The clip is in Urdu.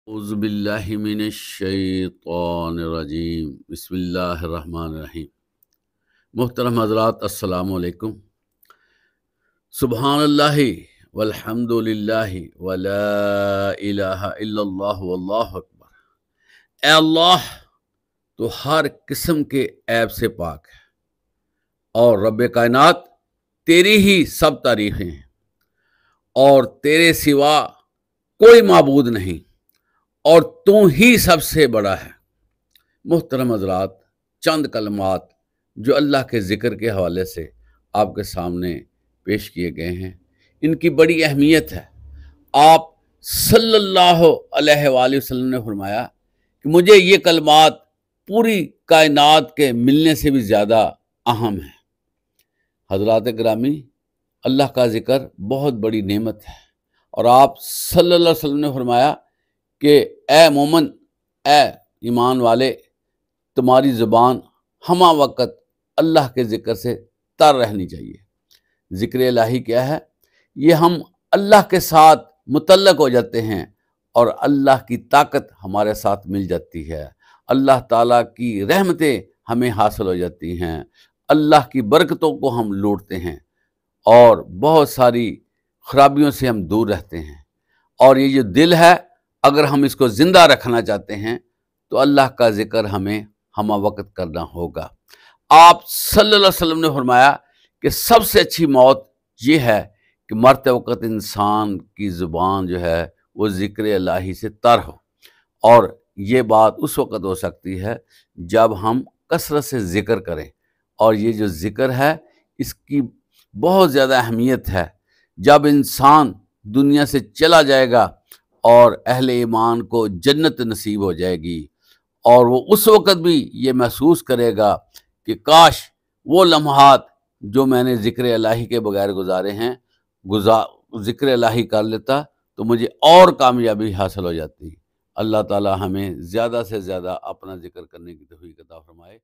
اعوذ باللہ من الشیطان الرجیم بسم اللہ الرحمن الرحیم۔ محترم حضرات، السلام علیکم۔ سبحان اللہ والحمد للہ ولا الہ الا اللہ واللہ اکبر۔ اے اللہ، تو ہر قسم کے عیب سے پاک ہے اور رب کائنات تیری ہی سب تعریفیں ہیں اور تیرے سوا کوئی معبود نہیں اور تو ہی سب سے بڑا ہے۔ محترم حضرات، چند کلمات جو اللہ کے ذکر کے حوالے سے آپ کے سامنے پیش کیے گئے ہیں، ان کی بڑی اہمیت ہے۔ آپ صلی اللہ علیہ وآلہ وسلم نے فرمایا کہ مجھے یہ کلمات پوری کائنات کے ملنے سے بھی زیادہ اہم ہیں۔ حضرات گرامی، اللہ کا ذکر بہت بڑی نعمت ہے، اور آپ صلی اللہ علیہ وسلم نے فرمایا کہ اے مومن، اے ایمان والے، تمہاری زبان ہمہ وقت اللہ کے ذکر سے تر رہنی چاہیے۔ ذکر الہی کیا ہے؟ یہ ہم اللہ کے ساتھ متعلق ہو جاتے ہیں اور اللہ کی طاقت ہمارے ساتھ مل جاتی ہے، اللہ تعالیٰ کی رحمتیں ہمیں حاصل ہو جاتی ہیں، اللہ کی برکتوں کو ہم لوٹتے ہیں اور بہت ساری خرابیوں سے ہم دور رہتے ہیں۔ اور یہ جو دل ہے، اگر ہم اس کو زندہ رکھنا چاہتے ہیں تو اللہ کا ذکر ہمیں ہمہ وقت کرنا ہوگا۔ آپ صلی اللہ علیہ وسلم نے فرمایا کہ سب سے اچھی موت یہ ہے کہ مرتے وقت انسان کی زبان جو ہے وہ ذکر الہی سے تر ہو، اور یہ بات اس وقت ہو سکتی ہے جب ہم کثرت سے ذکر کریں، اور یہ جو ذکر ہے اس کی بہت زیادہ اہمیت ہے۔ جب انسان دنیا سے چلا جائے گا اور اہل ایمان کو جنت نصیب ہو جائے گی، اور وہ اس وقت بھی یہ محسوس کرے گا کہ کاش وہ لمحات جو میں نے ذکر الہی کے بغیر گزارے ہیں ذکر الہی کر لیتا تو مجھے اور کامیابی حاصل ہو جاتی۔ اللہ تعالی ہمیں زیادہ سے زیادہ اپنا ذکر کرنے کی توفیق عطا فرمائے۔